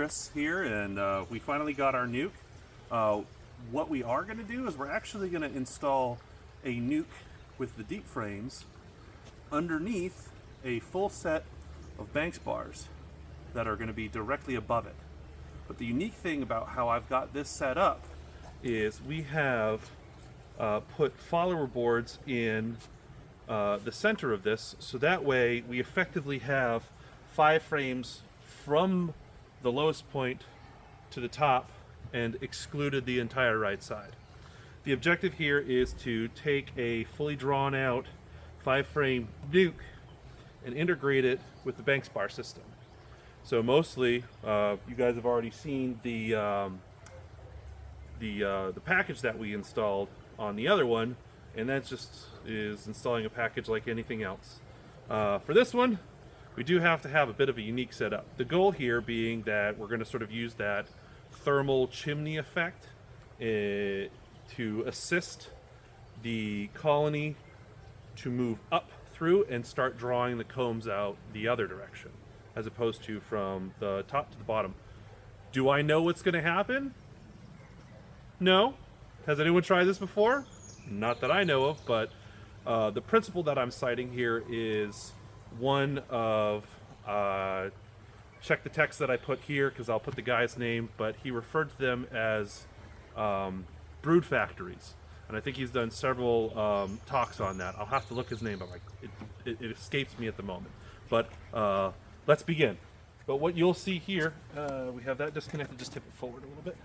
Chris here, and we finally got our NUC. What we are going to do is we're actually going to install a NUC with the deep frames underneath a full set of Banks bars that are going to be directly above it. But the unique thing about how I've got this set up is we have put follower boards in the center of this, so that way we effectively have 5 frames from the lowest point to the top and excluded the entire right side. The objective here is to take a fully drawn out 5-frame NUC and integrate it with the Banks bar system. So mostly, you guys have already seen the package that we installed on the other one, and that just is installing a package like anything else. For this one, we do have to have a bit of a unique setup. The goal here being that we're going to sort of use that thermal chimney effect to assist the colony to move up through and start drawing the combs out the other direction, as opposed to from the top to the bottom. Do I know what's going to happen? No. Has anyone tried this before? Not that I know of, but the principle that I'm citing here is one of, check the text that I put here because I'll put the guy's name, but he referred to them as brood factories. And I think he's done several talks on that. I'll have to look his name up. It escapes me at the moment. But let's begin. But what you'll see here, we have that disconnected. Just tip it forward a little bit.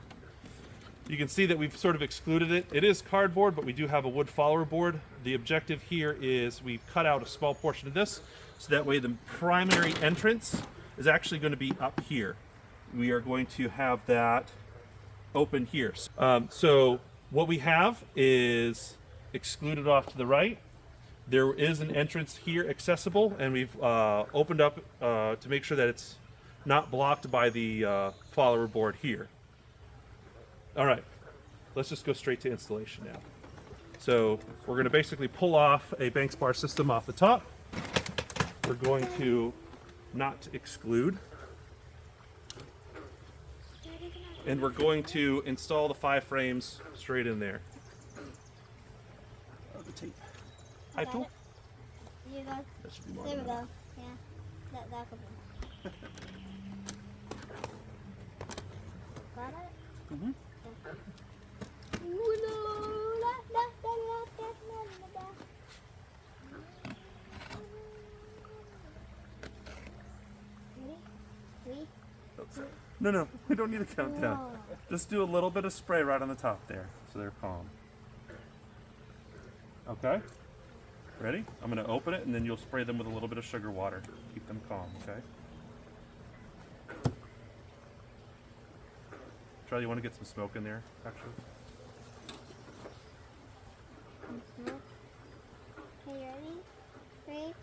You can see that we've sort of excluded it. It is cardboard, but we do have a wood follower board. The objective here is we've cut out a small portion of this, so that way the primary entrance is actually going to be up here. We are going to have that open here. So what we have is excluded off to the right. There is an entrance here accessible, and we've opened up to make sure that it's not blocked by the follower board here. All right, let's just go straight to installation now. So we're going to basically pull off a Banks bar system off the top. We're going to not exclude. And we're going to install the 5 frames straight in there. The tape. Hi, tool. You go. That should be more There we than go. that. Yeah. That could be. Got it? Mm-hmm. No, we don't need a countdown. No. Just do a little bit of spray right on the top there, so they're calm. Okay? Ready? I'm going to open it, and then you'll spray them with a little bit of sugar water. Keep them calm, okay? Charlie, you want to get some smoke in there, actually? Okay, ready? 3,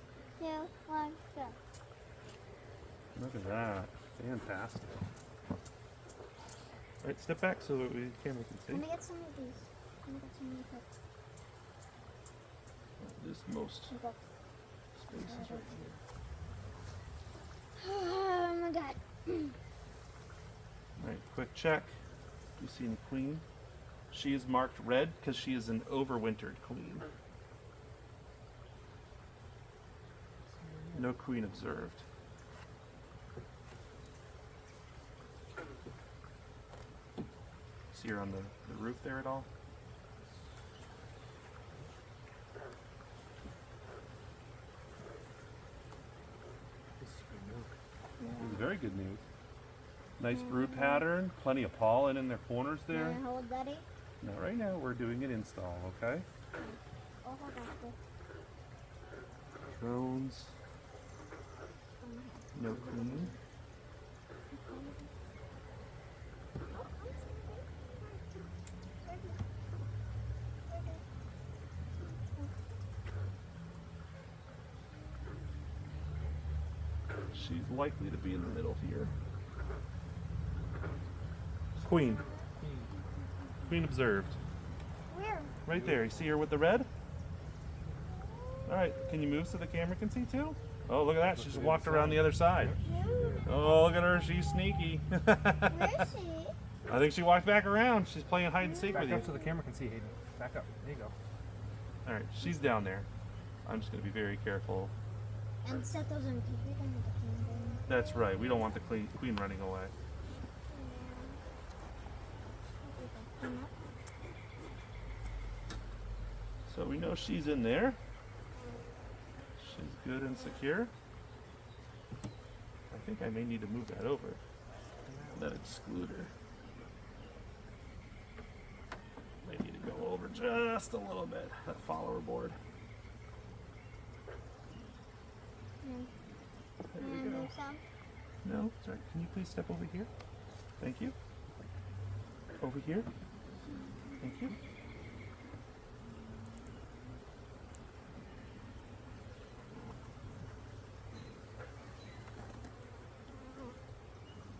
2, 1, go. Look at that. Fantastic. All right, step back so that the camera can see. Let me get some of these. Let me get some of these. This most Okay. space is right here. Oh my god. All right, quick check. You see any queen? She is marked red because she is an overwintered queen. No queen observed. See her on the roof there at all? This is very good news. Nice brood pattern, plenty of pollen in their corners there. Can I hold Daddy? Now, right now, we're doing an install, okay? Oh, hold on. Drones. No queen. She's likely to be in the middle here. Queen. Queen observed. Where? Right there. You see her with the red? All right. Can you move so the camera can see too? Oh, look at that. She just walked around the other side. Oh, look at her. She's sneaky. Where is she? I think she walked back around. She's playing hide and seek with Back you. up so the camera can see Hayden. Back up. There you go. All right, she's down there. I'm just going to be very careful. And set those on TV. That's right. We don't want the queen running away. So we know she's in there. She's good and secure. I think I may need to move that over. That excluder. May need to go over just a little bit. That follower board. There we go. No, sorry. Can you please step over here? Thank you. Over here. Thank you.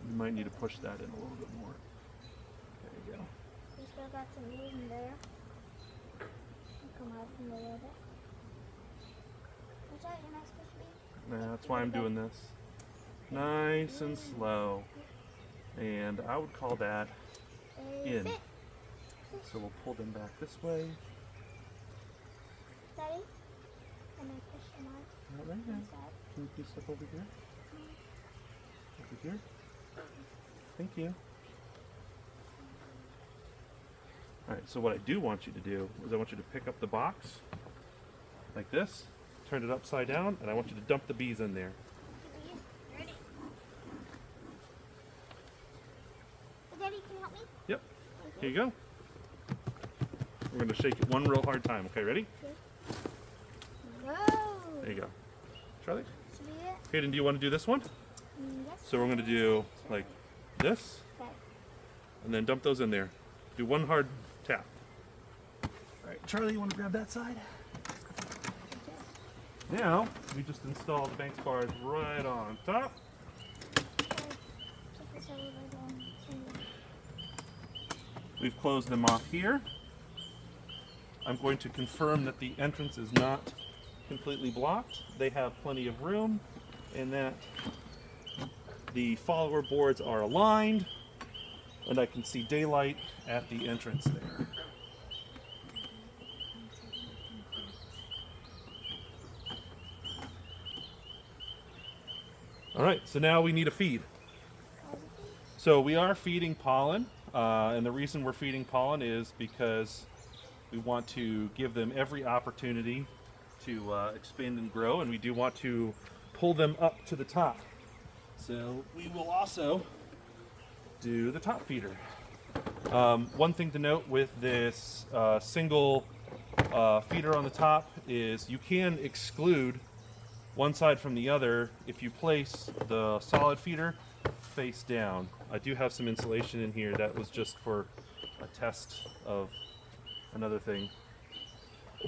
You might need to push that in a little bit more. There you go. You still got some room in there. Come out from the other. What's that? You're not supposed to be? Nah, that's why I'm doing this. Nice and slow. And I would call that in. Sit. So we'll pull them back this way. Daddy? And I push them out. Not right now. Inside. Can you please step over here? Over here. Thank you. Alright, so what I do want you to do is I want you to pick up the box like this, turn it upside down, and I want you to dump the bees in there. Ready? Daddy, can you help me? Yep. Here you go. We're going to shake it one real hard time. Okay, ready? Go! There you go. Charlie? Should be it? Hayden, do you want to do this one? Yes. So we're going to do like this, Okay. and then dump those in there. Do one hard tap. All right, Charlie, you want to grab that side? Now, we just install the banks bars right on top. We've closed them off here. I'm going to confirm that the entrance is not completely blocked. They have plenty of room, and that the follower boards are aligned, and I can see daylight at the entrance there. All right, so now we need a feed. So we are feeding pollen, and the reason we're feeding pollen is because we want to give them every opportunity to expand and grow, and we do want to pull them up to the top. So we will also do the top feeder. One thing to note with this single feeder on the top is you can exclude one side from the other if you place the solid feeder face down. I do have some insulation in here. That was just for a test of another thing.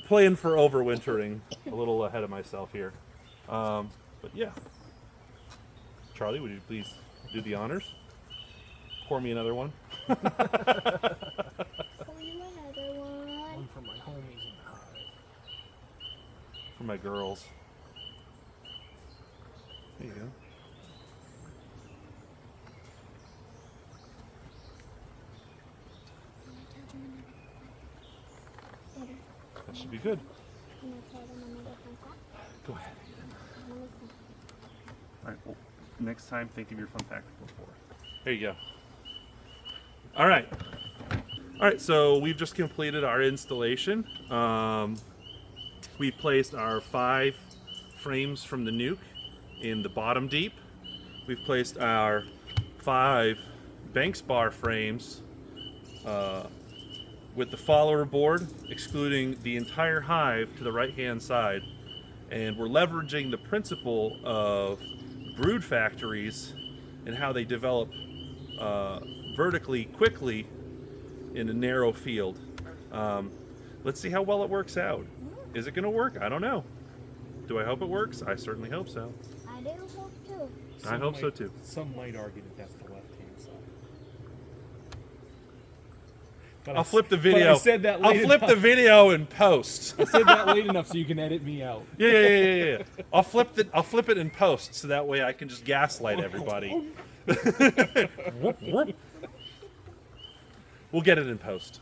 Playing for overwintering, a little ahead of myself here. But yeah. Charlie, would you please do the honors? Pour me another one. Pour you another one. One for my homies in the hive. For my girls. There you go. That should be good. Go ahead. Alright, well, next time think of your fun fact before. There you go. Alright. Alright, so we've just completed our installation. We've placed our 5 frames from the NUC in the bottom deep. We've placed our 5 banks bar frames with the follower board, excluding the entire hive to the right hand side. And we're leveraging the principle of brood factories and how they develop vertically quickly in a narrow field. Let's see how well it works out. Is it going to work? I don't know. Do I hope it works? I certainly hope so. I do hope too. I hope so too. Some might argue that that's the left-hand side. But I'll flip the video. But I said that I'll late flip the enough. video in post. I said that late enough so you can edit me out. Yeah. I'll flip it in post so that way I can just gaslight everybody. We'll get it in post.